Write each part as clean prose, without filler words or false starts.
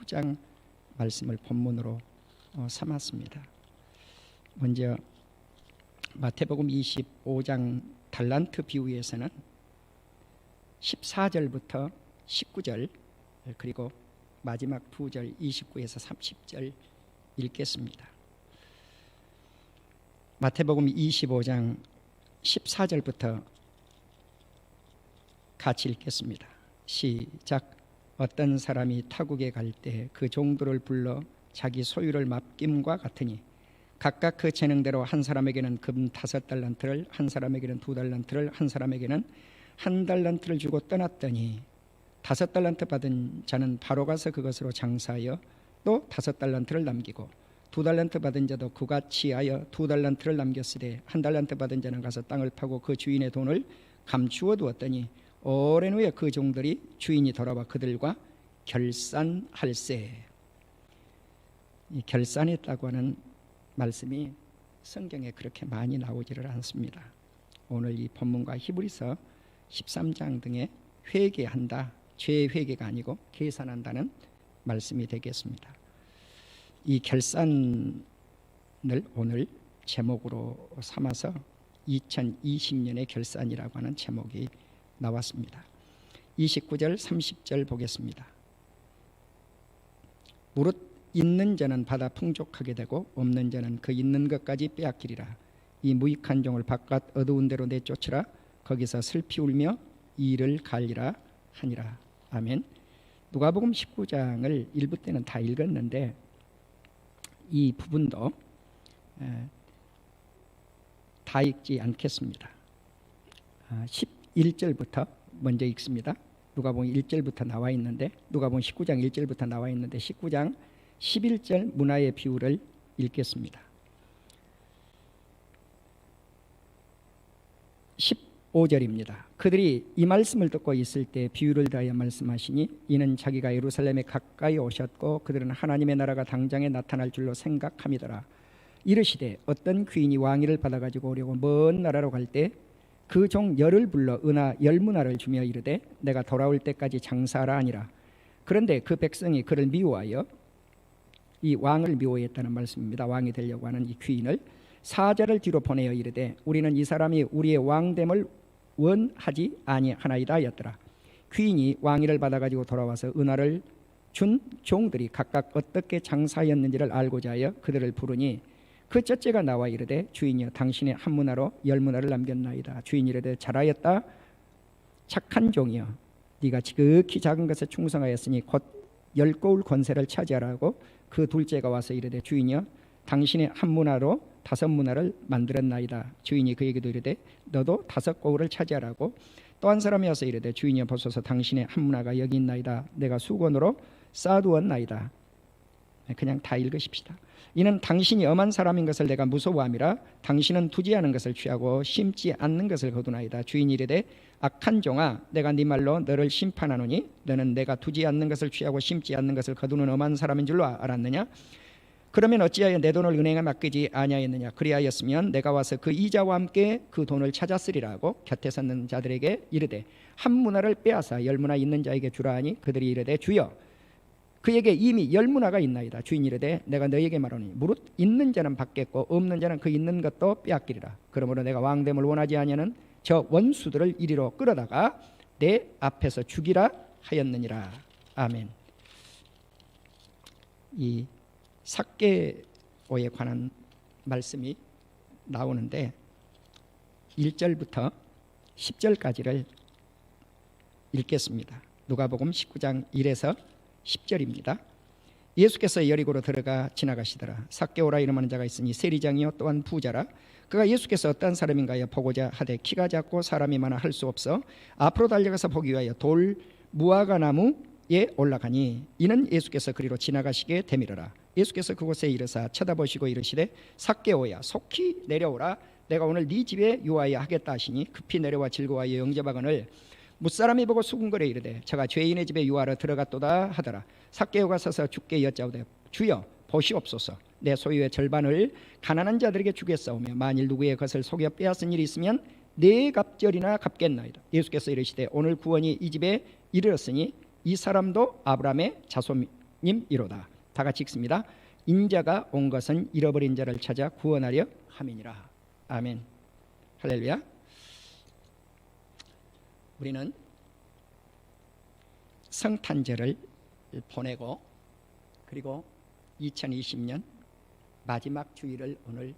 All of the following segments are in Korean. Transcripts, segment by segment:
19장 말씀을 본문으로 삼았습니다. 먼저 마태복음 25장 달란트 비유에서는 14절부터 19절 그리고 마지막 2절 29에서 30절 읽겠습니다. 마태복음 25장 14절부터 같이 읽겠습니다. 시작. 어떤 사람이 타국에 갈 때 그 종들을 불러 자기 소유를 맡김과 같으니 각각 그 재능대로 한 사람에게는 금 5달란트를, 한 사람에게는 2달란트를, 한 사람에게는 1달란트를 주고 떠났더니 5달란트 받은 자는 바로 가서 그것으로 장사하여 또 5달란트를 남기고 2달란트 받은 자도 그같이 하여 2달란트를 남겼으되 1달란트 받은 자는 가서 땅을 파고 그 주인의 돈을 감추어 두었더니 오랜 후에 그 종들이 주인이 돌아와 그들과 결산할세. 이 결산했다고 하는 말씀이 성경에 그렇게 많이 나오지를 않습니다. 오늘 이 본문과 히브리서 13장 등에 회개한다, 죄의 회개가 아니고 계산한다는 말씀이 되겠습니다. 이 결산을 오늘 제목으로 삼아서 2020년의 결산이라고 하는 제목이 나왔습니다. 29절 30절 보겠습니다. 무릇 있는 자는 받아 풍족하게 되고 없는 자는 그 있는 것까지 빼앗기리라. 이 무익한 종을 바깥 어두운 데로 내쫓으라. 거기서 슬피 울며 이를 갈리라 하니라. 아멘. 누가복음 19장을 일부 때는 다 읽었는데 이 부분도 다 읽지 않겠습니다. 11절부터 먼저 읽습니다. 누가복음 1절부터 나와 있는데 누가복음 19장 1절부터 나와 있는데 19장 11절 문화의 비유를 읽겠습니다. 15절입니다. 그들이 이 말씀을 듣고 있을 때 비유를 다하여 말씀하시니 이는 자기가 예루살렘에 가까이 오셨고 그들은 하나님의 나라가 당장에 나타날 줄로 생각함이더라. 이르시되 어떤 귀인이 왕위를 받아가지고 오려고 먼 나라로 갈 때 그 종 열을 불러 은하 10문화를 주며 이르되 내가 돌아올 때까지 장사하라 하니라. 그런데 그 백성이 그를 미워하여 이 왕을 미워했다는 말씀입니다. 왕이 되려고 하는 이 귀인을 사자를 뒤로 보내어 이르되 우리는 이 사람이 우리의 왕됨을 원하지 아니하나이다 하였더라. 귀인이 왕위를 받아가지고 돌아와서 은하를 준 종들이 각각 어떻게 장사하였는지를 알고자 하여 그들을 부르니 그 첫째가 나와 이르되 주인이여 당신의 한 문화로 10문화를 남겼나이다. 주인이 이르되 잘하였다 착한 종이여 네가 지극히 작은 것에 충성하였으니 곧 10고울 권세를 차지하라고 그 둘째가 와서 이르되 주인이여 당신의 한 문화로 5문화를 만들었나이다. 주인이 그에게도 이르되 너도 5고울을 차지하라고 또 한 사람이 와서 이르되 주인이여 보소서 당신의 한 문화가 여기 있나이다. 내가 수건으로 쌓아두었나이다. 그냥 다 읽으십시다. 이는 당신이 엄한 사람인 것을 내가 무서워함이라. 당신은 두지 않은 것을 취하고 심지 않는 것을 거두나이다. 주인이 이르되 악한 종아 내가 네 말로 너를 심판하노니 너는 내가 두지 않는 것을 취하고 심지 않는 것을 거두는 엄한 사람인 줄로 알았느냐? 그러면 어찌하여 내 돈을 은행에 맡기지 아니하였느냐? 그리하였으면 내가 와서 그 이자와 함께 그 돈을 찾았으리라 하고 곁에 섰는 자들에게 이르되 한 문화를 빼앗아 10문화 있는 자에게 주라 하니 그들이 이르되 주여 그에게 이미 10문화가 있나이다. 주인이 이르되 내가 너에게 말하노니 무릇 있는 자는 받겠고 없는 자는 그 있는 것도 빼앗기리라. 그러므로 내가 왕됨을 원하지 아니하는 저 원수들을 이리로 끌어다가 내 앞에서 죽이라 하였느니라. 아멘. 이 삭개오에 관한 말씀이 나오는데 1절부터 10절까지를 읽겠습니다. 누가복음 19장 1에서 10절입니다. 예수께서 여리고로 들어가 지나가시더라. 삭개오라 이름하는 자가 있으니 세리장이요 또한 부자라. 그가 예수께서 어떤 사람인가 하여 보고자 하되 키가 작고 사람이 많아 할 수 없어 앞으로 달려가서 보기 위하여 돌 무화과 나무에 올라가니 이는 예수께서 그리로 지나가시게 되밀어라. 예수께서 그곳에 이르사 쳐다보시고 이르시되 삭개오야 속히 내려오라. 내가 오늘 네 집에 유하여 하겠다 하시니 급히 내려와 즐거워하여 영접하거늘 무사람이 보고 수군거려 이르되 저가 죄인의 집에 유하러 들어갔도다 하더라. 삭개오가 서서 주께 여짜오되 주여 보시옵소서 내 소유의 절반을 가난한 자들에게 주겠사오며 만일 누구의 것을 속여 빼앗은 일이 있으면 네 갑절이나 갚겠나이다. 예수께서 이르시되 오늘 구원이 이 집에 이르렀으니 이 사람도 아브라함의 자손이니라. 하나님이로다. 다 같이 읽습니다. 인자가 온 것은 잃어버린 자를 찾아 구원하려 함이니라. 아멘. 할렐루야. 우리는 성탄절을 보내고 그리고 2020년 마지막 주일을 오늘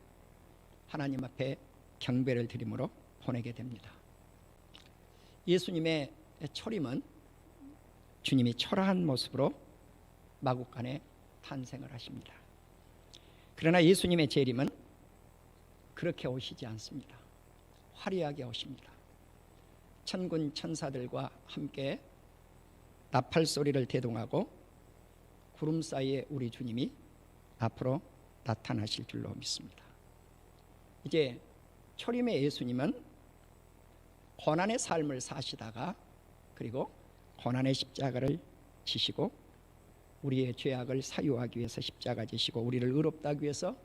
하나님 앞에 경배를 드림으로 보내게 됩니다. 예수님의 초림은 주님이 초라한 모습으로 마국간에 탄생을 하십니다. 그러나 예수님의 재림은 그렇게 오시지 않습니다. 화려하게 오십니다. 천군 천사들과 함께 나팔 소리를 대동하고 구름 사이에 우리 주님이 앞으로 나타나실 줄로 믿습니다. 이제 초림의 예수님은 고난의 삶을 사시다가 그리고 고난의 십자가를 지시고 우리의 죄악을 사유하기 위해서 십자가 지시고 우리를 의롭다 하기 위해서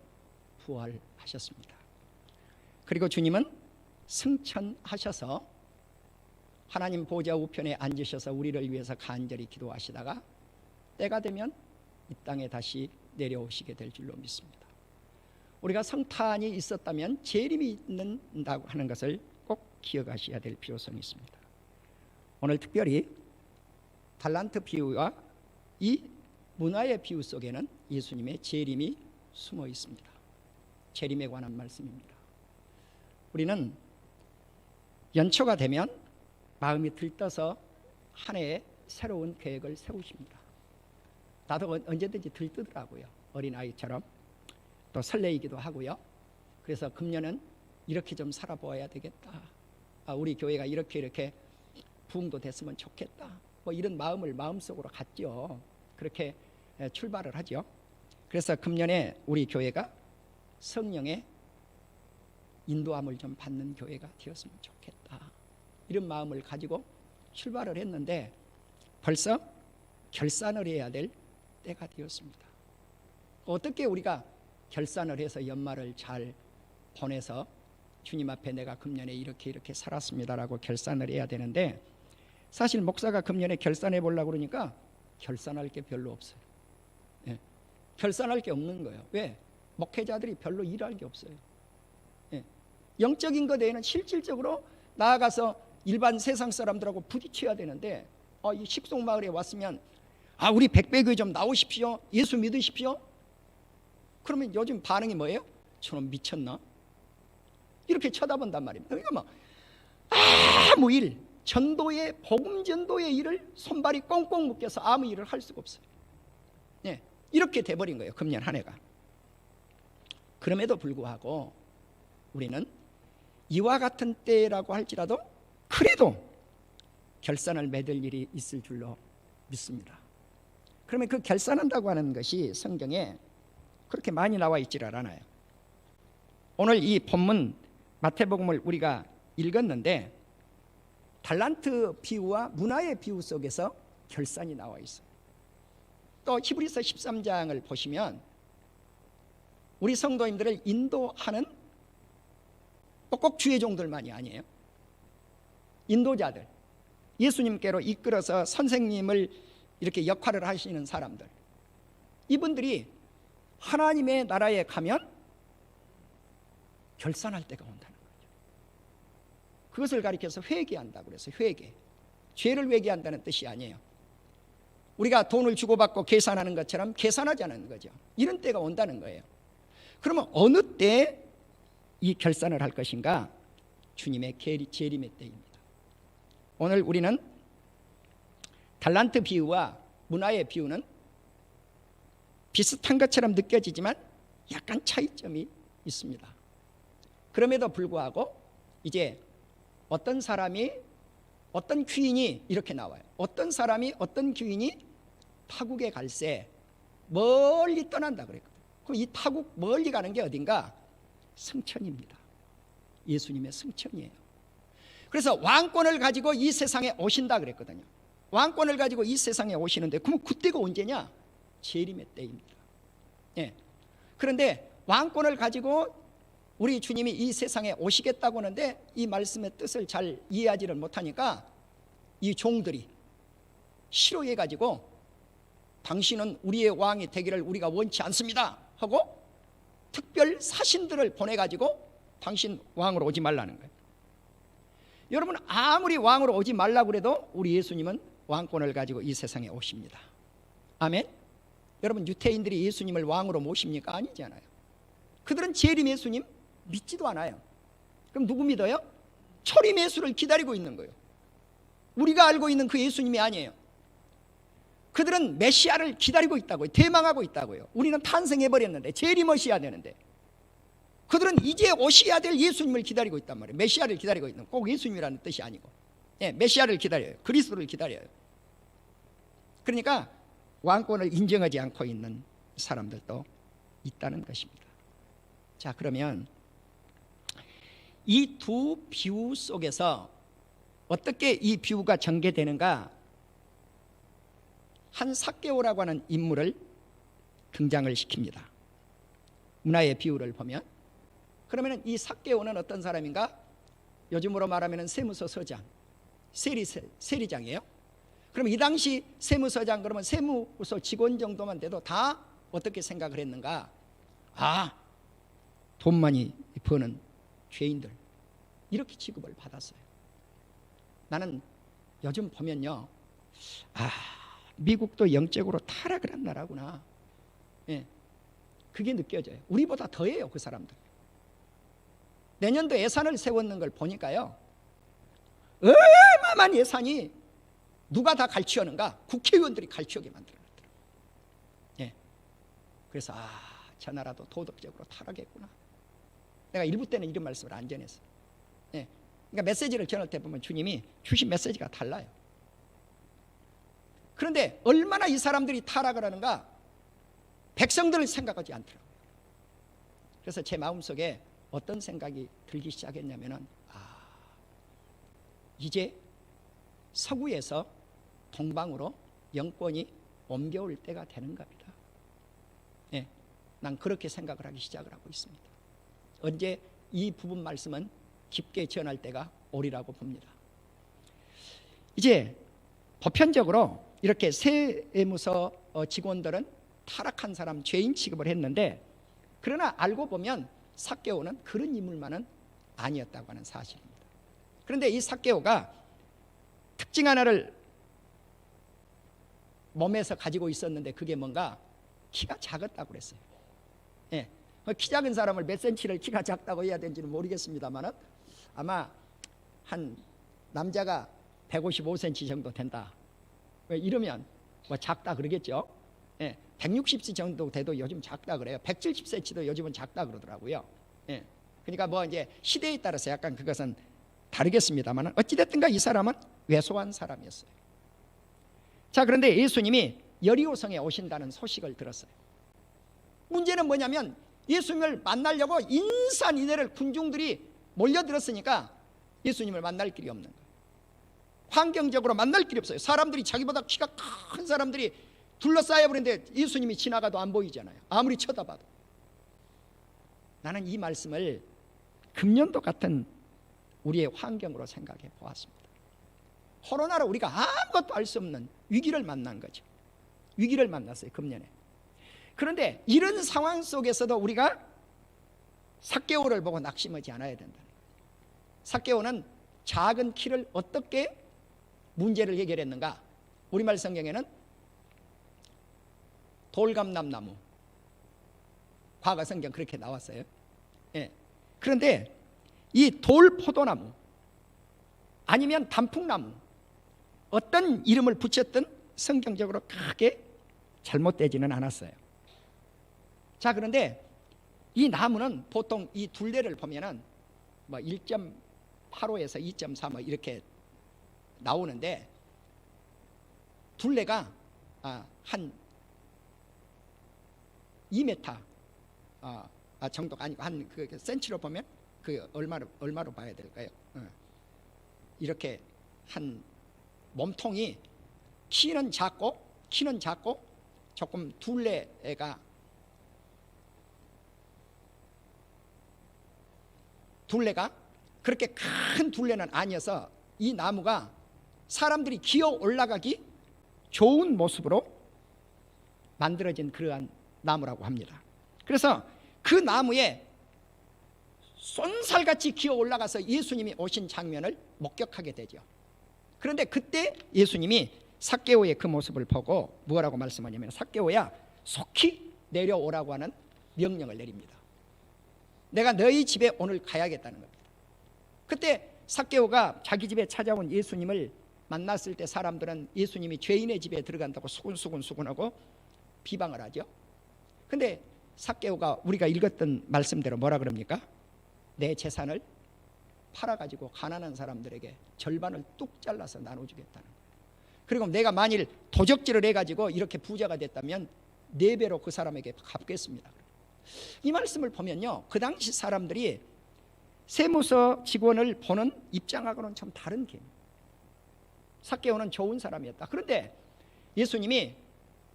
부활하셨습니다. 그리고 주님은 승천하셔서 하나님 보좌 우편에 앉으셔서 우리를 위해서 간절히 기도하시다가 때가 되면 이 땅에 다시 내려오시게 될 줄로 믿습니다. 우리가 성탄이 있었다면 재림이 있는다고 하는 것을 꼭 기억하셔야 될 필요성이 있습니다. 오늘 특별히 달란트 비유와 이 문화의 비유 속에는 예수님의 재림이 숨어 있습니다. 재림에 관한 말씀입니다. 우리는 연초가 되면 마음이 들떠서 한 해에 새로운 계획을 세우십니다. 나도 언제든지 들뜨더라고요. 어린아이처럼 또 설레이기도 하고요. 그래서 금년은 이렇게 좀 살아보아야 되겠다. 우리 교회가 이렇게 부흥도 됐으면 좋겠다. 뭐 이런 마음을 마음속으로 갖죠. 그렇게 출발을 하죠. 그래서 금년에 우리 교회가 성령의 인도함을 좀 받는 교회가 되었으면 좋겠다. 이런 마음을 가지고 출발을 했는데 벌써 결산을 해야 될 때가 되었습니다. 어떻게 우리가 결산을 해서 연말을 잘 보내서 주님 앞에 내가 금년에 이렇게 살았습니다라고 결산을 해야 되는데 사실 목사가 금년에 결산해 보려고 그러니까 결산할 게 별로 없어요. 예. 결산할 게 없는 거예요. 왜? 목회자들이 별로 일할 게 없어요. 예. 영적인 것 외에는 실질적으로 나아가서 일반 세상 사람들하고 부딪혀야 되는데 이 식송마을에 왔으면 우리 백배교회 좀 나오십시오. 예수 믿으십시오. 그러면 요즘 반응이 뭐예요? 저놈 미쳤나? 이렇게 쳐다본단 말입니다. 그러니까 아무 일, 전도의 복음 전도의 일을 손발이 꽁꽁 묶여서 아무 일을 할 수가 없어요. 네, 이렇게 돼버린 거예요. 금년 한 해가. 그럼에도 불구하고 우리는 이와 같은 때라고 할지라도 그래도 결산을 맺을 일이 있을 줄로 믿습니다. 그러면 그 결산한다고 하는 것이 성경에 그렇게 많이 나와 있지를 않아요. 오늘 이 본문 마태복음을 우리가 읽었는데 달란트 비유와 문화의 비유 속에서 결산이 나와 있어요. 또 히브리서 13장을 보시면 우리 성도님들을 인도하는 꼭 주의 종들만이 아니에요. 인도자들, 예수님께로 이끌어서 선생님을 이렇게 역할을 하시는 사람들, 이분들이 하나님의 나라에 가면 결산할 때가 온다는 거죠. 그것을 가리켜서 회개한다고 그래서 회개, 죄를 회개한다는 뜻이 아니에요. 우리가 돈을 주고받고 계산하는 것처럼 계산하자는 거죠. 이런 때가 온다는 거예요. 그러면 어느 때 이 결산을 할 것인가? 주님의 재림의 때입니다. 오늘 우리는 달란트 비유와 문화의 비유는 비슷한 것처럼 느껴지지만 약간 차이점이 있습니다. 그럼에도 불구하고 이제 어떤 사람이 어떤 귀인이 이렇게 나와요. 어떤 사람이 어떤 귀인이 타국에 갈새 멀리 떠난다 그랬거든요. 그럼 이 타국 멀리 가는 게 어딘가? 승천입니다. 예수님의 승천이에요. 그래서 왕권을 가지고 이 세상에 오신다 그랬거든요. 왕권을 가지고 이 세상에 오시는데 그럼 그때가 언제냐? 재림의 때입니다. 예. 그런데 왕권을 가지고 우리 주님이 이 세상에 오시겠다고 하는데 이 말씀의 뜻을 잘 이해하지를 못하니까 이 종들이 싫어해 가지고 당신은 우리의 왕이 되기를 우리가 원치 않습니다 하고 특별 사신들을 보내가지고 당신 왕으로 오지 말라는 거예요. 여러분, 아무리 왕으로 오지 말라고 그래도 우리 예수님은 왕권을 가지고 이 세상에 오십니다. 아멘. 여러분, 유태인들이 예수님을 왕으로 모십니까? 아니잖아요. 그들은 재림 예수님 믿지도 않아요. 그럼 누구 믿어요? 초림 예수를 기다리고 있는 거예요. 우리가 알고 있는 그 예수님이 아니에요. 그들은 메시아를 기다리고 있다고요. 대망하고 있다고요. 우리는 탄생해버렸는데 재림하셔야 되는데, 그들은 이제 오셔야 될 예수님을 기다리고 있단 말이에요. 메시아를 기다리고 있는, 꼭 예수님이라는 뜻이 아니고, 메시아를 기다려요. 그리스도를 기다려요. 그러니까 왕권을 인정하지 않고 있는 사람들도 있다는 것입니다. 자, 그러면 이 두 비유 속에서 어떻게 이 비유가 전개되는가? 한 삭개오라고 하는 인물을 등장을 시킵니다. 문화의 비유를 보면, 그러면 이 삭개오는 어떤 사람인가? 요즘으로 말하면 세무서 서장, 세리장이에요. 그럼 이 당시 세무서장, 그러면 세무서 직원 정도만 돼도 다 어떻게 생각을 했는가? 아, 돈 많이 버는 죄인들, 이렇게 취급을 받았어요. 나는 요즘 보면요, 미국도 영적으로 타락을 한 나라구나. 그게 느껴져요. 우리보다 더해요, 그 사람들. 내년도 예산을 세웠는 걸 보니까요, 어마어마한 예산이 누가 다 갈취하는가? 국회의원들이 갈취하게 만들어놨더라고요. 그래서 저 나라도 도덕적으로 타락했구나. 내가 일부 때는 이런 말씀을 안 전했어요. 그러니까 메시지를 전할 때 보면 주님이 주신 메시지가 달라요. 그런데 얼마나 이 사람들이 타락을 하는가? 백성들을 생각하지 않더라고요. 그래서 제 마음속에 어떤 생각이 들기 시작했냐면은, 이제 서구에서 동방으로 영권이 옮겨올 때가 되는 겁니다. 난 그렇게 생각을 하기 시작을 하고 있습니다. 언제 이 부분 말씀은 깊게 전할 때가 오리라고 봅니다. 이제 보편적으로 이렇게 세무서 직원들은 타락한 사람, 죄인 취급을 했는데, 그러나 알고 보면 삭개오는 그런 인물만은 아니었다고 하는 사실입니다. 그런데 이 삭개오가 특징 하나를 몸에서 가지고 있었는데, 그게 뭔가? 키가 작았다고 그랬어요. 키 작은 사람을 몇 센치를 키가 작다고 해야 되는지는 모르겠습니다만, 아마 한 남자가 155cm 정도 된다, 이러면 뭐 작다 그러겠죠. 160cm 정도 돼도 요즘 작다 그래요. 170cm도 요즘은 작다 그러더라고요. 그러니까 뭐 이제 시대에 따라서 약간 그것은 다르겠습니다만, 어찌됐든가 이 사람은 왜소한 사람이었어요. 자, 그런데 예수님이 여리고성에 오신다는 소식을 들었어요. 문제는 뭐냐면, 예수님을 만나려고 인산인해를 군중들이 몰려들었으니까 예수님을 만날 길이 없는 거예요. 환경적으로 만날 길이 없어요. 사람들이, 자기보다 키가 큰 사람들이 둘러싸여 버리는데 예수님이 지나가도 안 보이잖아요. 아무리 쳐다봐도. 나는 이 말씀을 금년도 같은 우리의 환경으로 생각해 보았습니다. 코로나로 우리가 아무것도 알 수 없는 위기를 만난 거죠. 위기를 만났어요, 금년에. 그런데 이런 상황 속에서도 우리가 삭개오를 보고 낙심하지 않아야 된다. 삭개오는 작은 키를 어떻게 문제를 해결했는가? 우리말 성경에는 돌감람나무, 과거 성경 그렇게 나왔어요. 그런데 이 돌포도나무 아니면 단풍나무, 어떤 이름을 붙였든 성경적으로 크게 잘못되지는 않았어요. 자, 그런데 이 나무는 보통 이 둘레를 보면은 뭐 1.85에서 2.3 뭐 이렇게 나오는데, 둘레가 한 2m 정도가 아니고 한 그 센치로 보면 그 얼마로 봐야 될까요? 이렇게 한 몸통이 키는 작고 조금 둘레가 그렇게 큰 둘레는 아니어서 이 나무가 사람들이 기어 올라가기 좋은 모습으로 만들어진 그러한 나무라고 합니다. 그래서 그 나무에 쏜살같이 기어 올라가서 예수님이 오신 장면을 목격하게 되죠. 그런데 그때 예수님이 삭개오의 그 모습을 보고 뭐라고 말씀하냐면, 삭개오야 속히 내려오라고 하는 명령을 내립니다. 내가 너희 집에 오늘 가야겠다는 겁니다. 그때 삭개오가 자기 집에 찾아온 예수님을 만났을 때 사람들은 예수님이 죄인의 집에 들어간다고 수군수군하고 비방을 하죠. 근데 삭개오가 우리가 읽었던 말씀대로 뭐라 그럽니까? 내 재산을 팔아가지고 가난한 사람들에게 절반을 뚝 잘라서 나눠주겠다는 거예요. 그리고 내가 만일 도적질을 해가지고 이렇게 부자가 됐다면 4배로 그 사람에게 갚겠습니다. 이 말씀을 보면요, 그 당시 사람들이 세무서 직원을 보는 입장하고는 좀 다른 개념. 삭개오는 좋은 사람이었다. 그런데 예수님이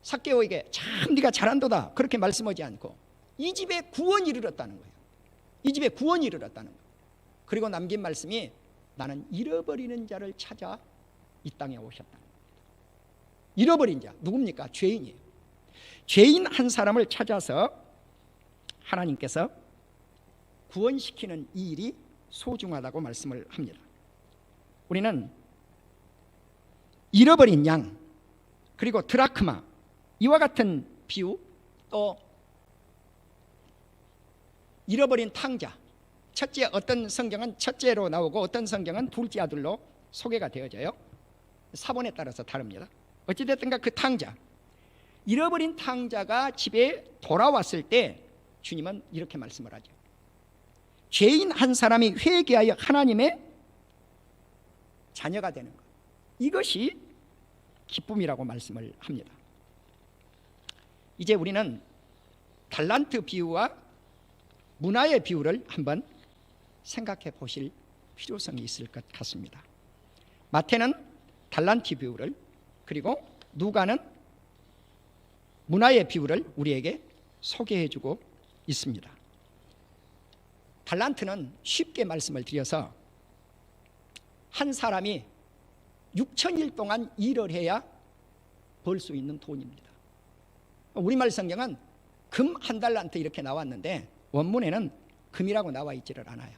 삭개오에게 참 네가 잘한도다 그렇게 말씀하지 않고 이 집에 구원이 이르렀다는 거예요. 이 집에 구원이 이르렀다는 거예요. 그리고 남긴 말씀이 나는 잃어버리는 자를 찾아 이 땅에 오셨다는 겁니다. 잃어버린 자 누굽니까? 죄인이에요. 죄인 한 사람을 찾아서 하나님께서 구원시키는 이 일이 소중하다고 말씀을 합니다. 우리는 잃어버린 양, 그리고 드라크마, 이와 같은 비유, 또 잃어버린 탕자, 첫째, 어떤 성경은 첫째로 나오고 어떤 성경은 둘째 아들로 소개가 되어져요. 사본에 따라서 다릅니다. 어찌됐든가 그 탕자, 잃어버린 탕자가 집에 돌아왔을 때 주님은 이렇게 말씀을 하죠. 죄인 한 사람이 회개하여 하나님의 자녀가 되는 것, 이것이 기쁨이라고 말씀을 합니다. 이제 우리는 달란트 비유와 문화의 비유를 한번 생각해 보실 필요성이 있을 것 같습니다. 마태는 달란트 비유를, 그리고 누가는 문화의 비유를 우리에게 소개해 주고 있습니다. 달란트는 쉽게 말씀을 드려서 한 사람이 6,000일 동안 일을 해야 벌 수 있는 돈입니다. 우리말 성경은 금 1달란트 이렇게 나왔는데 원문에는 금이라고 나와 있지를 않아요.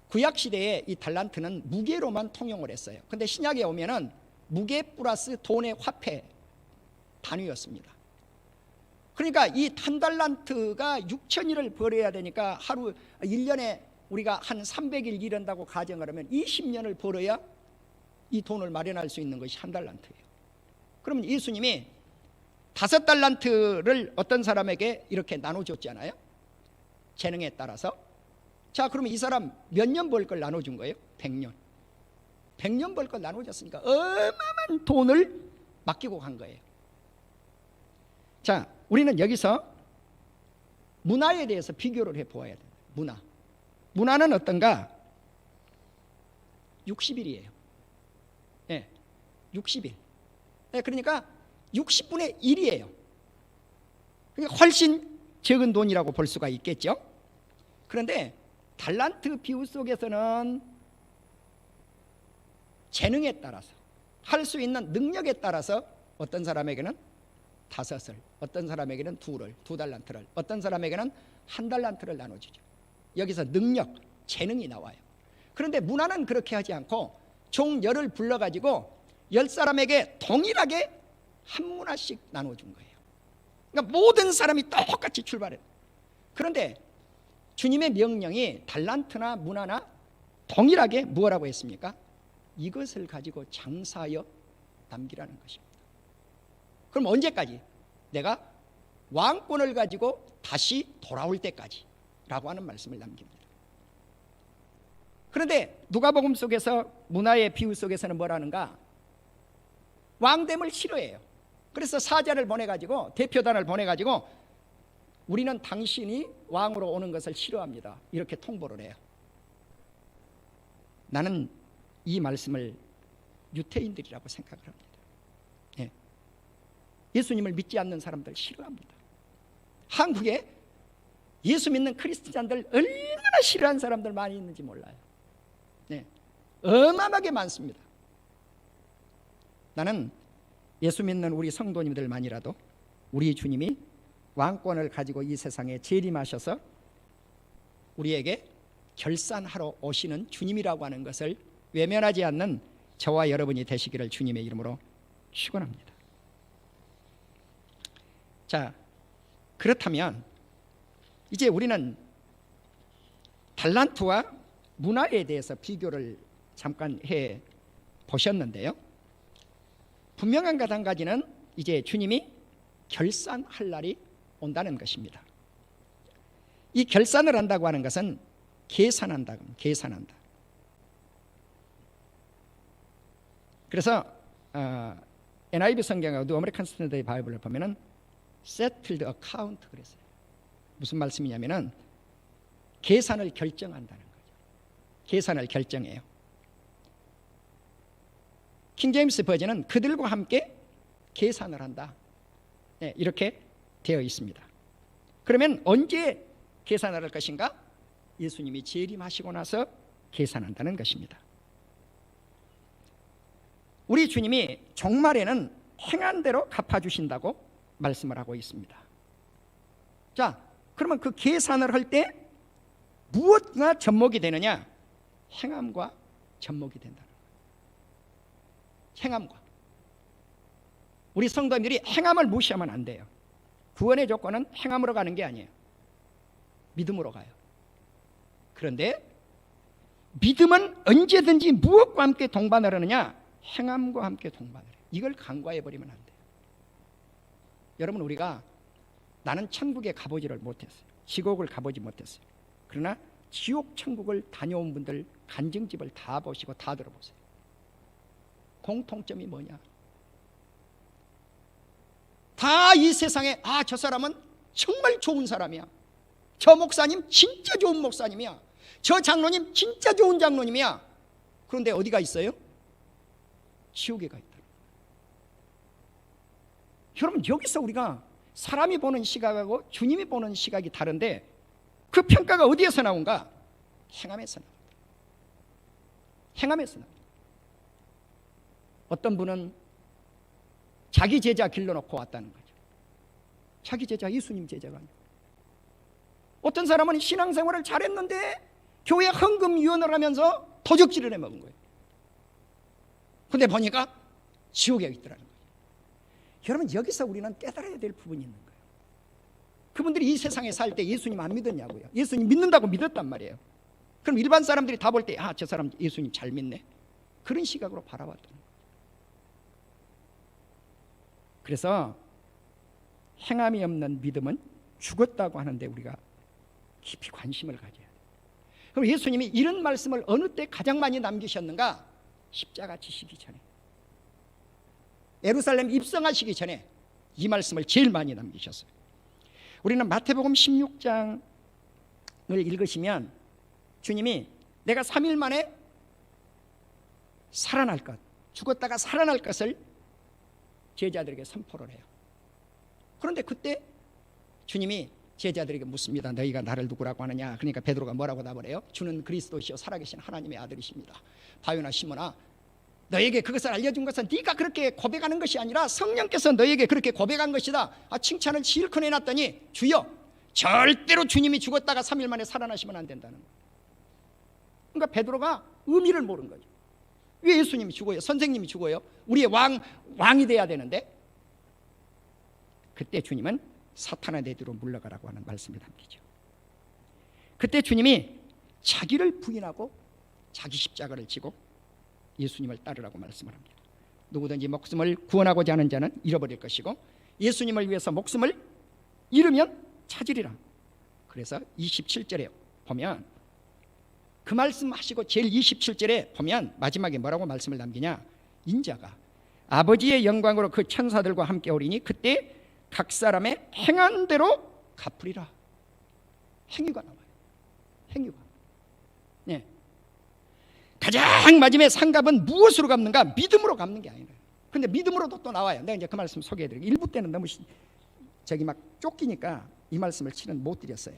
구약시대에 이 달란트는 무게로만 통용을 했어요. 근데 신약에 오면은 무게 플러스 돈의 화폐 단위였습니다. 그러니까 이 1달란트가 6,000일을 벌어야 되니까 하루 1년에 우리가 한 300일 일한다고 가정을 하면 20년을 벌어야 이 돈을 마련할 수 있는 것이 1달란트예요. 그러면 예수님이 5달란트를 어떤 사람에게 이렇게 나눠줬잖아요. 재능에 따라서. 자, 그러면 이 사람 몇 년 벌 걸 나눠준 거예요? 100년. 100년 벌 걸 나눠줬으니까 어마어마한 돈을 맡기고 간 거예요. 자, 우리는 여기서 문화에 대해서 비교를 해보아야 돼요. 문화는 어떤가? 60일이에요. 네, 60일. 네, 그러니까 60분의 1이에요. 그러니까 훨씬 적은 돈이라고 볼 수가 있겠죠. 그런데 달란트 비유 속에서는 재능에 따라서, 할 수 있는 능력에 따라서 어떤 사람에게는 5을, 어떤 사람에게는 2달란트를, 어떤 사람에게는 1달란트를 나눠주죠. 여기서 능력, 재능이 나와요. 그런데 문화는 그렇게 하지 않고 종 10을 불러가지고 10사람에게 동일하게 한 문화씩 나눠준 거예요. 그러니까 모든 사람이 똑같이 출발해요. 그런데 주님의 명령이 달란트나 문화나 동일하게 뭐라고 했습니까? 이것을 가지고 장사하여 남기라는 것입니다. 그럼 언제까지? 내가 왕권을 가지고 다시 돌아올 때까지 라고 하는 말씀을 남깁니다. 그런데 누가복음 속에서 문화의 비유 속에서는 뭐라는가? 왕됨을 싫어해요. 그래서 사자를 보내가지고, 대표단을 보내가지고 우리는 당신이 왕으로 오는 것을 싫어합니다, 이렇게 통보를 해요. 나는 이 말씀을 유태인들이라고 생각을 합니다. 예. 예수님을 믿지 않는 사람들 싫어합니다. 한국에 예수 믿는 크리스찬들 얼마나 싫어하는 사람들 많이 있는지 몰라요. 네. 어마어마하게 많습니다. 나는 예수 믿는 우리 성도님들만이라도 우리 주님이 왕권을 가지고 이 세상에 재림하셔서 우리에게 결산하러 오시는 주님이라고 하는 것을 외면하지 않는 저와 여러분이 되시기를 주님의 이름으로 축원합니다. 자, 그렇다면 이제 우리는 달란트와 문화에 대해서 비교를 잠깐 해 보셨는데요. 분명한 것 한 가지는 이제 주님이 결산할 날이 온다는 것입니다. 이 결산을 한다고 하는 것은 계산한다. 그래서 NIV 성경하고 뉴 아메리칸 스탠더드 바이블을 보면은 settled account 그랬어요. 무슨 말씀이냐면은 계산을 결정한다는 거죠. 계산을 결정해요. 킹 제임스 버전은 그들과 함께 계산을 한다. 네, 이렇게 되어 있습니다. 그러면 언제 계산을 할 것인가? 예수님이 재림하시고 나서 계산한다는 것입니다. 우리 주님이 종말에는 행한 대로 갚아주신다고 말씀을 하고 있습니다. 자, 그러면 그 계산을 할 때 무엇과 접목이 되느냐? 행함과 접목이 된다는 거예요. 행함과. 우리 성도님들이 행함을 무시하면 안 돼요. 구원의 조건은 행함으로 가는 게 아니에요. 믿음으로 가요. 그런데 믿음은 언제든지 무엇과 함께 동반을 하느냐? 행함과 함께 동반을 해요. 이걸 간과해 버리면 안 돼요. 여러분, 우리가 나는 천국에 가보지를 못했어요. 지옥을 가보지 못했어요. 그러나 지옥 천국을 다녀온 분들 간증집을 다 보시고 다 들어보세요. 공통점이 뭐냐? 다 이 세상에 저 사람은 정말 좋은 사람이야. 저 목사님 진짜 좋은 목사님이야. 저 장로님 진짜 좋은 장로님이야. 그런데 어디가 있어요? 지옥에 가 있다. 여러분, 여기서 우리가 사람이 보는 시각하고 주님이 보는 시각이 다른데 그 평가가 어디에서 나온가? 행함에서 나옵니다. 행함에서 나옵니다. 어떤 분은 자기 제자 길러놓고 왔다는 거죠. 자기 제자, 예수님 제자가 아니고. 어떤 사람은 신앙생활을 잘했는데 교회 헌금위원을 하면서 도적질을 해먹은 거예요. 근데 보니까 지옥에 있더라는 거예요. 여러분, 여기서 우리는 깨달아야 될 부분이 있는 거예요. 그분들이 이 세상에 살 때 예수님 안 믿었냐고요. 예수님 믿는다고 믿었단 말이에요. 그럼 일반 사람들이 다 볼 때 저 사람 예수님 잘 믿네, 그런 시각으로 바라봤다는 거예요. 그래서 행함이 없는 믿음은 죽었다고 하는데 우리가 깊이 관심을 가져야 돼요. 그럼 예수님이 이런 말씀을 어느 때 가장 많이 남기셨는가? 십자가 지시기 전에, 예루살렘 입성하시기 전에 이 말씀을 제일 많이 남기셨어요. 우리는 마태복음 16장을 읽으시면 주님이 내가 3일 만에 살아날 것, 죽었다가 살아날 것을 제자들에게 선포를 해요. 그런데 그때 주님이 제자들에게 묻습니다. 너희가 나를 누구라고 하느냐? 그러니까 베드로가 뭐라고 답을 해요? 주는 그리스도시요 살아계신 하나님의 아들이십니다. 바요나 시몬아, 너에게 그것을 알려준 것은 네가 그렇게 고백하는 것이 아니라 성령께서 너에게 그렇게 고백한 것이다. 칭찬을 실컷 해놨더니 주여, 절대로 주님이 죽었다가 3일 만에 살아나시면 안 된다는 거예요. 그러니까 베드로가 의미를 모른 거죠. 왜 예수님이 죽어요? 선생님이 죽어요? 우리의 왕이 돼야 되는데. 그때 주님은 사탄아 내 뒤로 물러가라고 하는 말씀을 남기죠. 그때 주님이 자기를 부인하고 자기 십자가를 지고 예수님을 따르라고 말씀을 합니다. 누구든지 목숨을 구원하고자 하는 자는 잃어버릴 것이고 예수님을 위해서 목숨을 잃으면 찾으리라. 그래서 27절에 보면 그 말씀하시고 제일 27절에 보면 마지막에 뭐라고 말씀을 남기냐? 인자가 아버지의 영광으로 그 천사들과 함께 오리니 그때 각 사람의 행한 대로 갚으리라. 행위가 나와요. 행위가. 네. 가장 마지막에 상갑은 무엇으로 갚는가? 믿음으로 갚는 게 아니라. 근데 믿음으로도 또 나와요. 내가 이제 그 말씀 소개해드릴게요. 일부 때는 너무 막 쫓기니까 이 말씀을 치는 못 드렸어요.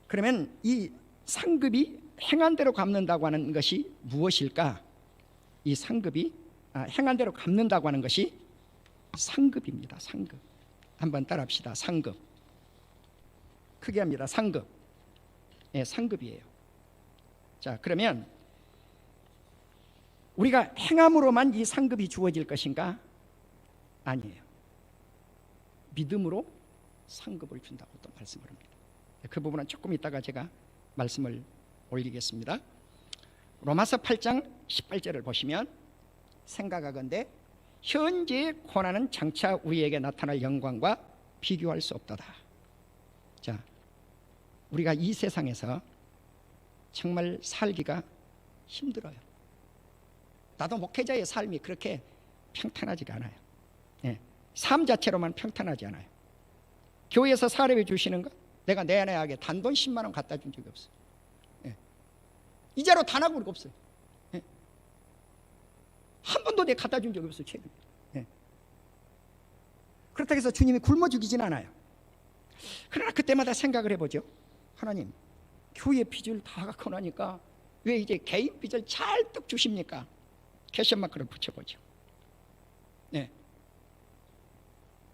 그러면 이 상급이 행한 대로 갚는다고 하는 것이 무엇일까? 이 상급이 행한 대로 갚는다고 하는 것이 상급입니다. 상급. 한번 따라합시다. 상급. 크게 합니다. 상급. 예, 상급이에요. 자, 그러면 우리가 행함으로만 이 상급이 주어질 것인가? 아니에요. 믿음으로 상급을 준다고 또 말씀을 합니다. 그 부분은 조금 이따가 제가 말씀을 올리겠습니다. 로마서 8장 18절을 보시면 생각하건대 현재의 고난은 장차 우리에게 나타날 영광과 비교할 수 없도다. 자, 우리가 이 세상에서 정말 살기가 힘들어요. 나도 목회자의 삶이 그렇게 평탄하지가 않아요. 예, 삶 자체로만 평탄하지 않아요. 교회에서 사례해 주시는 거 내가 내내하게 단돈 10만 원 갖다 준 적이 없어요. 예, 이자로 단하고 그렇게 없어요. 예, 한 번도 내가 갖다 준 적이 없어요. 최근에. 예. 그렇다고 해서 주님이 굶어 죽이진 않아요. 그러나 그때마다 생각을 해보죠. 하나님, 교회 빚을 다 갖고 나니까 왜 이제 개인 빚을 찰떡 주십니까? 캐션마크를 붙여보죠. 네.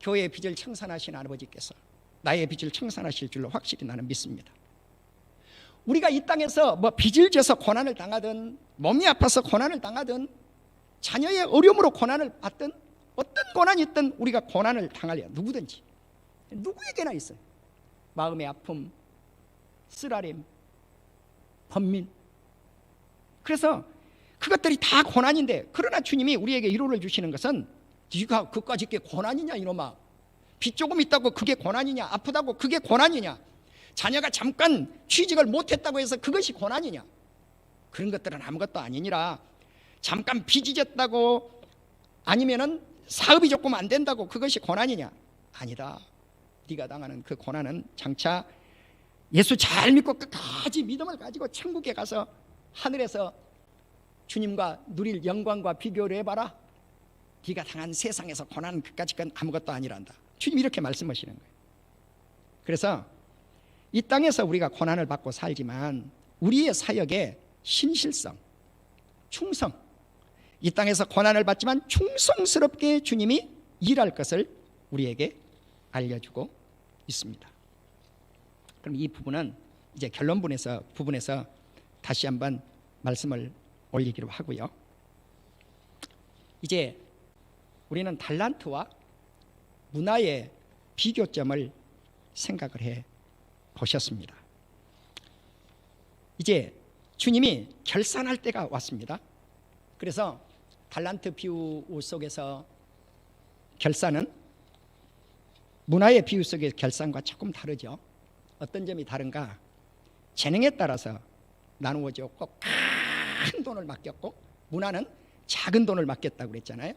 교회의 빚을 청산하신 아버지께서 나의 빚을 청산하실 줄로 확실히 나는 믿습니다. 우리가 이 땅에서 뭐 빚을 져서 고난을 당하든 몸이 아파서 고난을 당하든 자녀의 어려움으로 고난을 받든 어떤 고난이 있든 우리가 고난을 당하려 누구든지 누구에게나 있어요. 마음의 아픔, 쓰라림, 번민. 그래서 그것들이 다 고난인데, 그러나 주님이 우리에게 위로를 주시는 것은 네가 그까짓 게 고난이냐 이놈아. 빚 조금 있다고 그게 고난이냐? 아프다고 그게 고난이냐? 자녀가 잠깐 취직을 못했다고 해서 그것이 고난이냐? 그런 것들은 아무것도 아니니라. 잠깐 빚이 졌다고 아니면은 사업이 조금 안 된다고 그것이 고난이냐? 아니다. 네가 당하는 그 고난은 장차 예수 잘 믿고 끝까지 믿음을 가지고 천국에 가서 하늘에서 주님과 누릴 영광과 비교를 해봐라. 네가 당한 세상에서 고난은 그까짓 건 아무것도 아니란다. 주님이 이렇게 말씀하시는 거예요. 그래서 이 땅에서 우리가 고난을 받고 살지만 우리의 사역의 신실성, 충성, 이 땅에서 고난을 받지만 충성스럽게 주님이 일할 것을 우리에게 알려주고 있습니다. 그럼 이 부분은 이제 부분에서 다시 한번 말씀을 올리기로 하고요. 이제 우리는 달란트와 문화의 비교점을 생각을 해 보셨습니다. 이제 주님이 결산할 때가 왔습니다. 그래서 달란트 비유 속에서 결산은 문화의 비유 속의 결산과 조금 다르죠. 어떤 점이 다른가? 재능에 따라서 나누어졌고 큰 돈을 맡겼고, 문화는 작은 돈을 맡겼다고 그랬잖아요.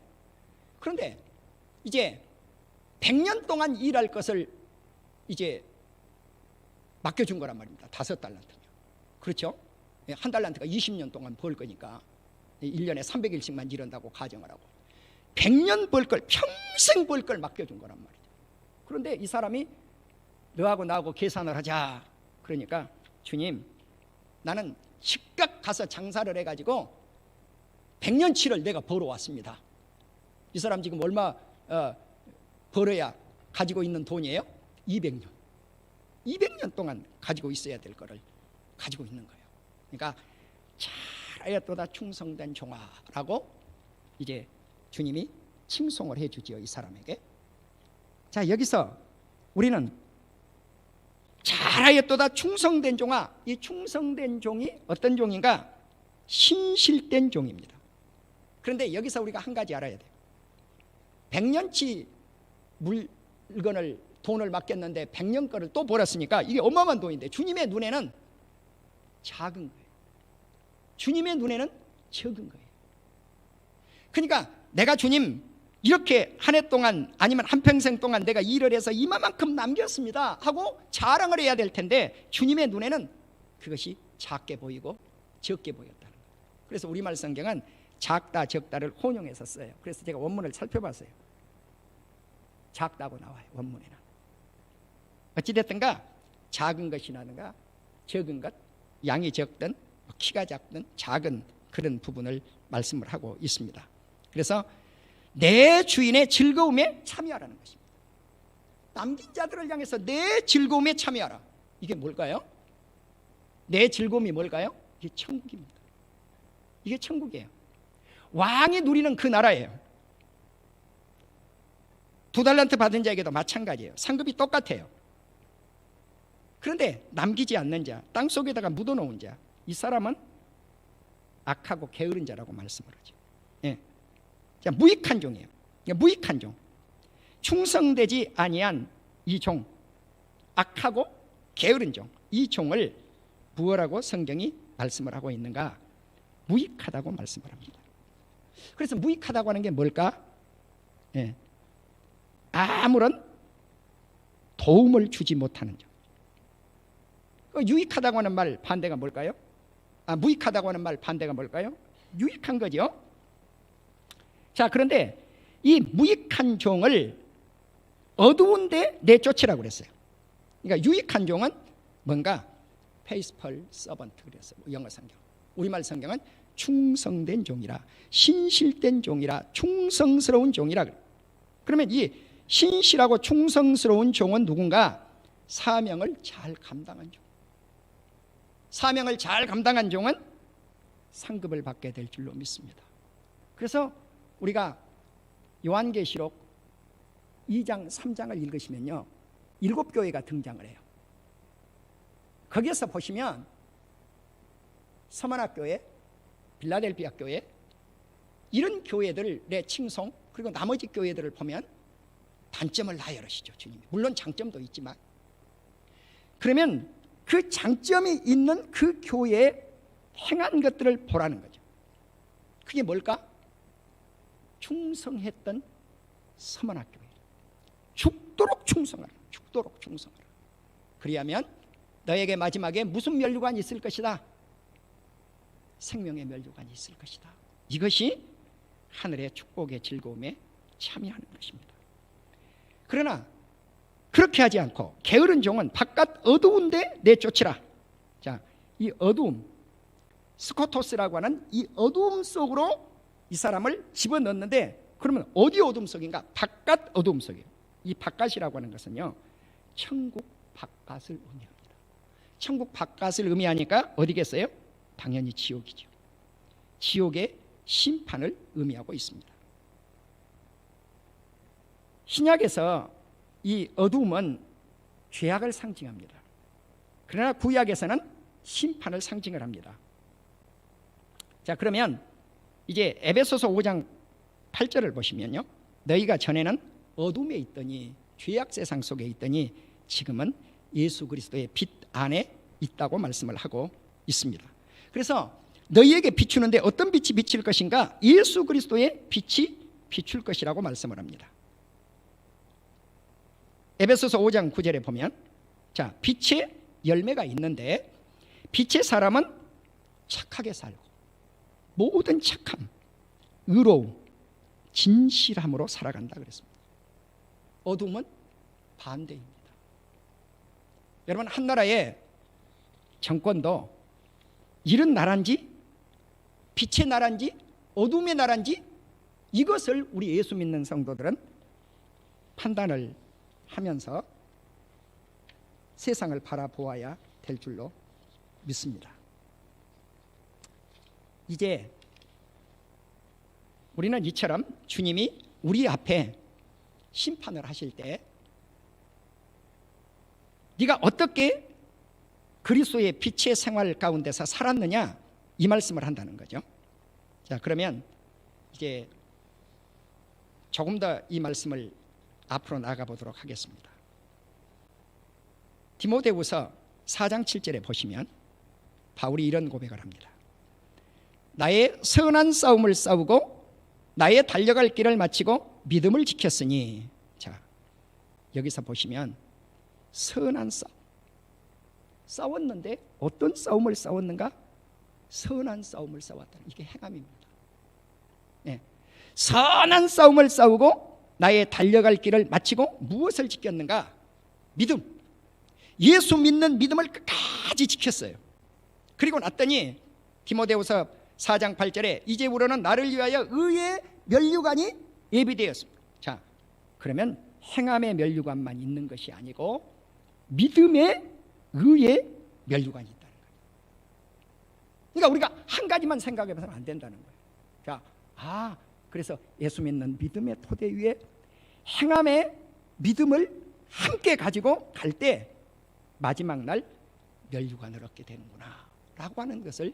그런데 이제 100년 동안 일할 것을 이제 맡겨준 거란 말입니다. 5달란트면. 그렇죠? 한 달란트가 20년 동안 벌 거니까 1년에 300일씩만 일한다고 가정을 하고 100년 벌 걸, 평생 벌 걸 맡겨준 거란 말이죠. 그런데 이 사람이 너하고 나하고 계산을 하자. 그러니까 주님, 나는 즉각 가서 장사를 해가지고 100년치를 내가 벌어왔습니다. 이 사람 지금 얼마 벌어야 가지고 있는 돈이에요? 200년. 200년 동안 가지고 있어야 될 거를 가지고 있는 거예요. 그러니까 잘하였도다 충성된 종아라고 이제 주님이 칭송을 해주지요, 이 사람에게. 자, 여기서 우리는 잘하였도다 충성된 종아, 이 충성된 종이 어떤 종인가? 신실된 종입니다. 그런데 여기서 우리가 한 가지 알아야 돼요. 100년치 물건을 돈을 맡겼는데 100년 거를 또 벌었으니까 이게 어마어마한 돈인데 주님의 눈에는 작은 거예요. 주님의 눈에는 적은 거예요. 그러니까 내가 주님 이렇게 한 해 동안 아니면 한평생 동안 내가 일을 해서 이만큼 남겼습니다 하고 자랑을 해야 될 텐데 주님의 눈에는 그것이 작게 보이고 적게 보였다는 거예요. 그래서 우리말 성경은 작다 적다를 혼용해서 써요. 그래서 제가 원문을 살펴봤어요. 작다고 나와요, 원문에는. 어찌됐든가 작은 것이라든가 적은 것, 양이 적든 키가 작든 작은 그런 부분을 말씀을 하고 있습니다. 그래서 내 주인의 즐거움에 참여하라는 것입니다. 남긴 자들을 향해서 내 즐거움에 참여하라. 이게 뭘까요? 내 즐거움이 뭘까요? 이게 천국입니다. 이게 천국이에요. 왕이 누리는 그 나라예요. 2달란트 받은 자에게도 마찬가지예요. 상급이 똑같아요. 그런데 남기지 않는 자, 땅속에다가 묻어놓은 자, 이 사람은 악하고 게으른 자라고 말씀을 하죠. 예. 자, 무익한 종이에요. 무익한 종, 충성되지 아니한 이 종, 악하고 게으른 종, 이 종을 무엇라고 성경이 말씀을 하고 있는가? 무익하다고 말씀을 합니다. 그래서 무익하다고 하는 게 뭘까? 예. 아무런 도움을 주지 못하는 점. 유익하다고 하는 말 반대가 뭘까요? 무익하다고 하는 말 반대가 뭘까요? 유익한 거죠. 자, 그런데 이 무익한 종을 어두운 데 내쫓으라고 그랬어요. 그러니까 유익한 종은 뭔가 페이스펄 서번트 그랬어요. 영어 성경. 우리말 성경은 충성된 종이라, 신실된 종이라, 충성스러운 종이라. 그러면 이 신실하고 충성스러운 종은 누군가? 사명을 잘 감당한 종. 사명을 잘 감당한 종은 상급을 받게 될 줄로 믿습니다. 그래서 우리가 요한계시록 2장 3장을 읽으시면요, 7교회가 등장을 해요. 거기에서 보시면 서머나 교회, 빌라델피아 교회, 이런 교회들의 칭송, 그리고 나머지 교회들을 보면 단점을 나열하시죠, 주님이. 물론 장점도 있지만. 그러면 그 장점이 있는 그 교회에 행한 것들을 보라는 거죠. 그게 뭘까? 충성했던 서머나 교회. 죽도록 충성하라. 죽도록 충성하라. 그리하면 너에게 마지막에 무슨 면류관이 있을 것이다? 생명의 면류관이 있을 것이다. 이것이 하늘의 축복의 즐거움에 참여하는 것입니다. 그러나 그렇게 하지 않고 게으른 종은 바깥 어두운 데 내쫓으라. 자, 이 어두움, 스코토스라고 하는 이 어두움 속으로 이 사람을 집어넣는데, 그러면 어디 어두움 속인가? 바깥 어두움 속이에요. 이 바깥이라고 하는 것은요, 천국 바깥을 의미합니다. 천국 바깥을 의미하니까 어디겠어요? 당연히 지옥이죠. 지옥의 심판을 의미하고 있습니다. 신약에서 이 어두움은 죄악을 상징합니다. 그러나 구약에서는 심판을 상징을 합니다. 자, 그러면 이제 에베소서 5장 8절을 보시면요, 너희가 전에는 어둠에 있더니, 죄악 세상 속에 있더니 지금은 예수 그리스도의 빛 안에 있다고 말씀을 하고 있습니다. 그래서 너희에게 비추는데 어떤 빛이 비칠 것인가? 예수 그리스도의 빛이 비출 것이라고 말씀을 합니다. 에베소서 5장 9절에 보면, 자, 빛의 열매가 있는데 빛의 사람은 착하게 살고 모든 착함, 의로움, 진실함으로 살아간다 그랬습니다. 어둠은 반대입니다. 여러분, 한 나라의 정권도 이런 나라인지 빛의 나라인지 어둠의 나라인지 이것을 우리 예수 믿는 성도들은 판단을 하면서 세상을 바라보아야 될 줄로 믿습니다. 이제 우리는 이처럼 주님이 우리 앞에 심판을 하실 때 네가 어떻게 그리스도의 빛의 생활 가운데서 살았느냐, 이 말씀을 한다는 거죠. 자, 그러면 이제 조금 더 이 말씀을 앞으로 나가 보도록 하겠습니다. 디모데후서 4장 7절에 보시면 바울이 이런 고백을 합니다. 나의 선한 싸움을 싸우고 나의 달려갈 길을 마치고 믿음을 지켰으니, 자, 여기서 보시면 선한 싸움, 싸웠는데 어떤 싸움을 싸웠는가? 선한 싸움을 싸웠다. 이게 행함입니다. 네. 선한 싸움을 싸우고 나의 달려갈 길을 마치고 무엇을 지켰는가? 믿음. 예수 믿는 믿음을 끝까지 지켰어요. 그리고 났더니 디모데후서 4장 8절에 이제 우리는 나를 위하여 의의 면류관이 예비되었습니다. 자, 그러면 행함의 면류관만 있는 것이 아니고 믿음의 의의 면류관이 있다는 거예요. 그러니까 우리가 한 가지만 생각해서는 안 된다는 거예요. 자, 그래서 예수 믿는 믿음의 토대 위에 행함의 믿음을 함께 가지고 갈 때 마지막 날 면류관을 얻게 되는구나 라고 하는 것을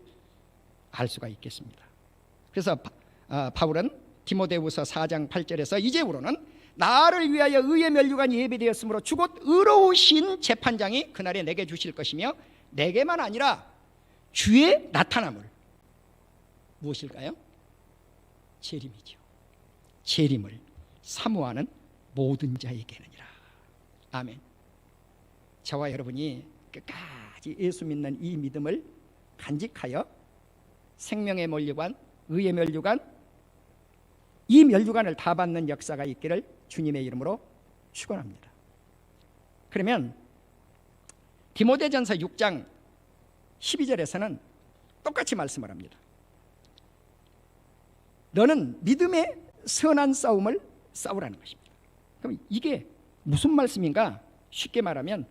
알 수가 있겠습니다. 그래서 바울은 디모데후서 4장 8절에서 이제부로는 나를 위하여 의의 면류관이 예비되었으므로 주곧 의로우신 재판장이 그날에 내게 주실 것이며 내게만 아니라 주의 나타남을 무엇일까요? 재림이죠. 재림을 사모하는 모든 자에게느니라. 아멘. 저와 여러분이 끝까지 예수 믿는 이 믿음을 간직하여 생명의 면류관, 의의 면류관, 이 면류관을 다 받는 역사가 있기를 주님의 이름으로 축원합니다. 그러면 디모데전서 6장 12절에서는 똑같이 말씀을 합니다. 너는 믿음의 선한 싸움을 싸우라는 것입니다. 그럼 이게 무슨 말씀인가? 쉽게 말하면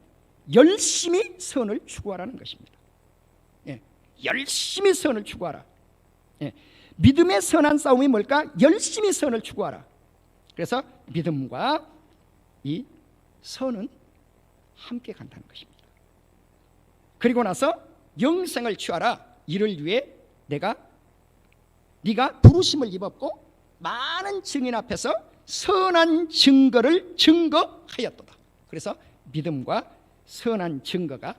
열심히 선을 추구하라는 것입니다. 열심히 선을 추구하라. 믿음의 선한 싸움이 뭘까? 열심히 선을 추구하라. 그래서 믿음과 이 선은 함께 간다는 것입니다. 그리고 나서 영생을 취하라. 이를 위해 네가 부르심을 입었고 많은 증인 앞에서 선한 증거를 증거하였도다. 그래서 믿음과 선한 증거가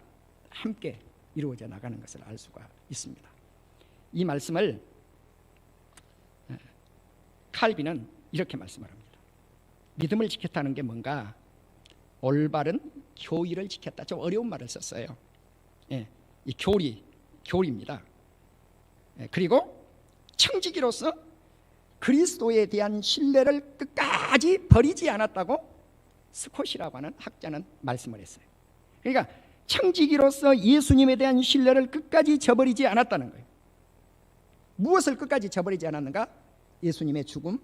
함께 이루어져 나가는 것을 알 수가 있습니다. 이 말씀을 칼빈은 이렇게 말씀을 합니다. 믿음을 지켰다는 게 뭔가? 올바른 교리를 지켰다. 좀 어려운 말을 썼어요. 이 교리입니다. 그리고 청지기로서 그리스도에 대한 신뢰를 끝까지 버리지 않았다고 스콧이라고 하는 학자는 말씀을 했어요. 그러니까 청지기로서 예수님에 대한 신뢰를 끝까지 저버리지 않았다는 거예요. 무엇을 끝까지 저버리지 않았는가? 예수님의 죽음,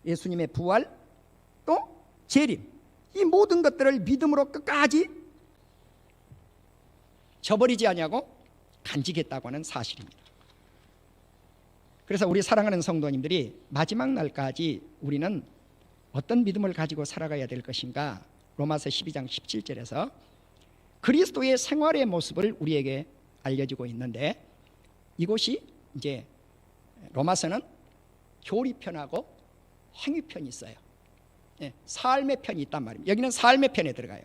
예수님의 부활, 또 재림, 이 모든 것들을 믿음으로 끝까지 저버리지 아니하고 간직했다고 하는 사실입니다. 그래서 우리 사랑하는 성도님들이 마지막 날까지 우리는 어떤 믿음을 가지고 살아가야 될 것인가? 로마서 12장 17절에서 그리스도의 생활의 모습을 우리에게 알려주고 있는데, 이곳이 이제 로마서는 교리편하고 행위편이 있어요. 삶의 편이 있단 말입니다. 여기는 삶의 편에 들어가요.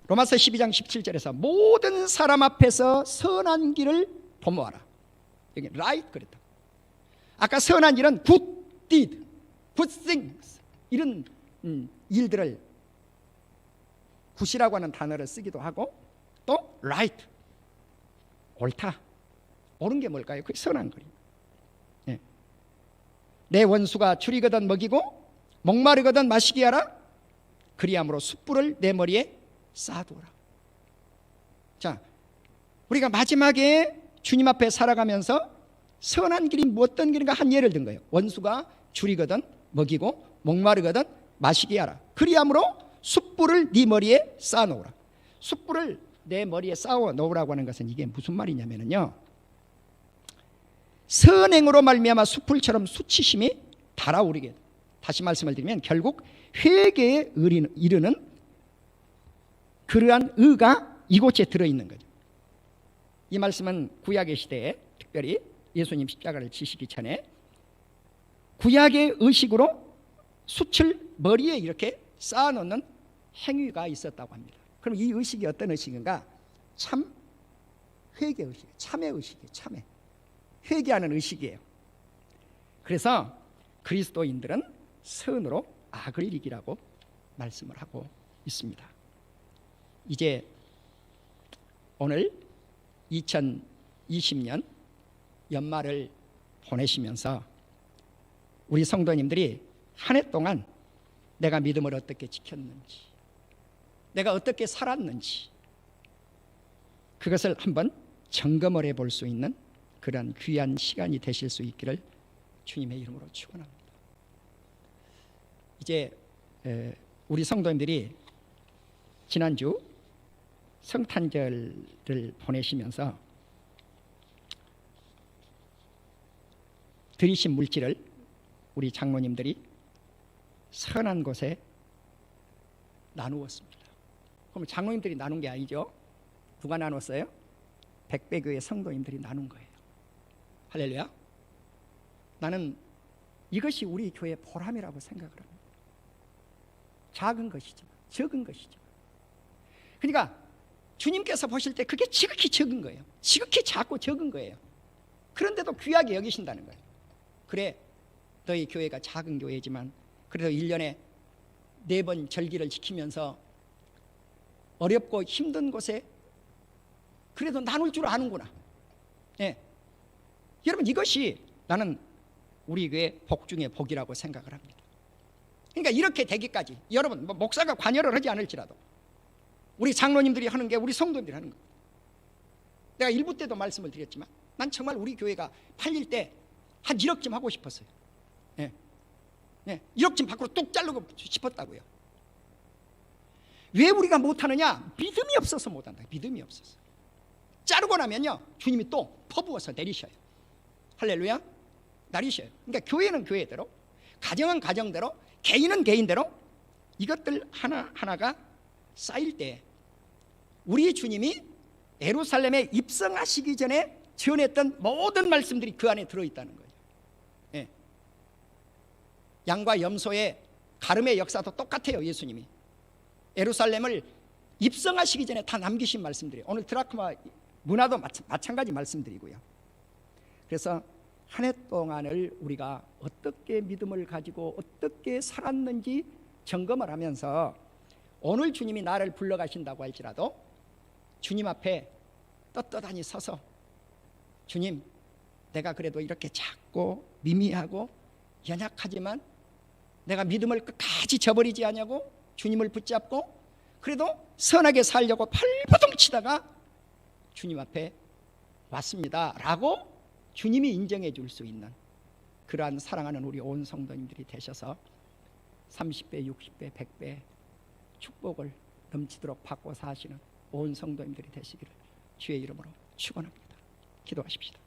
로마서 12장 17절에서 모든 사람 앞에서 선한 길을 도모하라. 여기 right 그랬다. 아까 선한 일은 good deed, good things, 이런 일들을 굿이라고 하는 단어를 쓰기도 하고, 또 right, 옳다. 옳은 게 뭘까요? 그게 선한 거예요. 내 원수가 줄이거든 먹이고 목마르거든 마시게 하라. 그리함으로 숯불을 내 머리에 쌓아두어라. 자, 우리가 마지막에 주님 앞에 살아가면서 선한 길이 어떤 길인가 한 예를 든 거예요. 원수가 줄이거든 먹이고 목마르거든 마시게 하라. 그리함으로 숯불을 네 머리에 쌓아놓으라. 숯불을 내 머리에 쌓아 놓으라고 하는 것은 이게 무슨 말이냐면요, 선행으로 말미암아 숯불처럼 수치심이 달아오르게. 다시 말씀을 드리면 결국 회개에 이르는 그러한 의가 이곳에 들어있는 거죠. 이 말씀은 구약의 시대에, 특별히 예수님 십자가를 지시기 전에 구약의 의식으로 숯을 머리에 이렇게 쌓아놓는 행위가 있었다고 합니다. 그럼 이 의식이 어떤 의식인가? 참 회개 의식, 참회 의식이에요. 참회, 회개하는 의식이에요. 그래서 그리스도인들은 선으로 악을 이기라고 말씀을 하고 있습니다. 이제 오늘 2020년 연말을 보내시면서 우리 성도님들이 한 해 동안 내가 믿음을 어떻게 지켰는지, 내가 어떻게 살았는지, 그것을 한번 점검을 해볼 수 있는 그런 귀한 시간이 되실 수 있기를 주님의 이름으로 축원합니다. 이제 우리 성도님들이 지난주 성탄절을 보내시면서 들이신 물질을 우리 장로님들이 선한 곳에 나누었습니다. 그럼 장로님들이 나눈 게 아니죠. 누가 나눴어요? 백배교회 성도님들이 나눈 거예요. 할렐루야. 나는 이것이 우리 교회의 보람이라고 생각을 합니다. 작은 것이지만, 적은 것이지만. 그러니까 주님께서 보실 때 그게 지극히 적은 거예요. 지극히 작고 적은 거예요. 그런데도 귀하게 여기신다는 거예요. 그래, 너희 교회가 작은 교회지만 그래도 1년에 4번 절기를 지키면서 어렵고 힘든 곳에 그래도 나눌 줄 아는구나. 예. 여러분, 이것이 나는 우리 교회 복 중의 복이라고 생각을 합니다. 그러니까 이렇게 되기까지 여러분, 목사가 관여를 하지 않을지라도 우리 장로님들이 하는 게 우리 성도님들이 하는 거예요. 내가 일부 때도 말씀을 드렸지만 난 정말 우리 교회가 팔릴 때 한 1억쯤 하고 싶었어요. 예. 예. 1억쯤 밖으로 뚝 자르고 싶었다고요. 왜 우리가 못하느냐? 믿음이 없어서 못한다. 믿음이 없어서. 자르고 나면요, 주님이 또 퍼부어서 내리셔요. 할렐루야. 내리셔요. 그러니까 교회는 교회대로, 가정은 가정대로, 개인은 개인대로 이것들 하나하나가 쌓일 때 우리 주님이 예루살렘에 입성하시기 전에 전했던 모든 말씀들이 그 안에 들어있다는 거예요. 예. 양과 염소의 가름의 역사도 똑같아요. 예수님이 예루살렘을 입성하시기 전에 다 남기신 말씀들이에요. 오늘 드라크마 문화도 마찬가지 말씀드리고요. 그래서 한 해 동안을 우리가 어떻게 믿음을 가지고 어떻게 살았는지 점검을 하면서 오늘 주님이 나를 불러가신다고 할지라도 주님 앞에 떳떳하니 서서, 주님, 내가 그래도 이렇게 작고 미미하고 연약하지만 내가 믿음을 끝까지 저버리지 않냐고 주님을 붙잡고 그래도 선하게 살려고 발버둥 치다가 주님 앞에 왔습니다 라고 주님이 인정해 줄 수 있는 그러한 사랑하는 우리 온 성도님들이 되셔서 30배, 60배, 100배 축복을 넘치도록 받고 사시는 온 성도님들이 되시기를 주의 이름으로 축원합니다. 기도하십시다.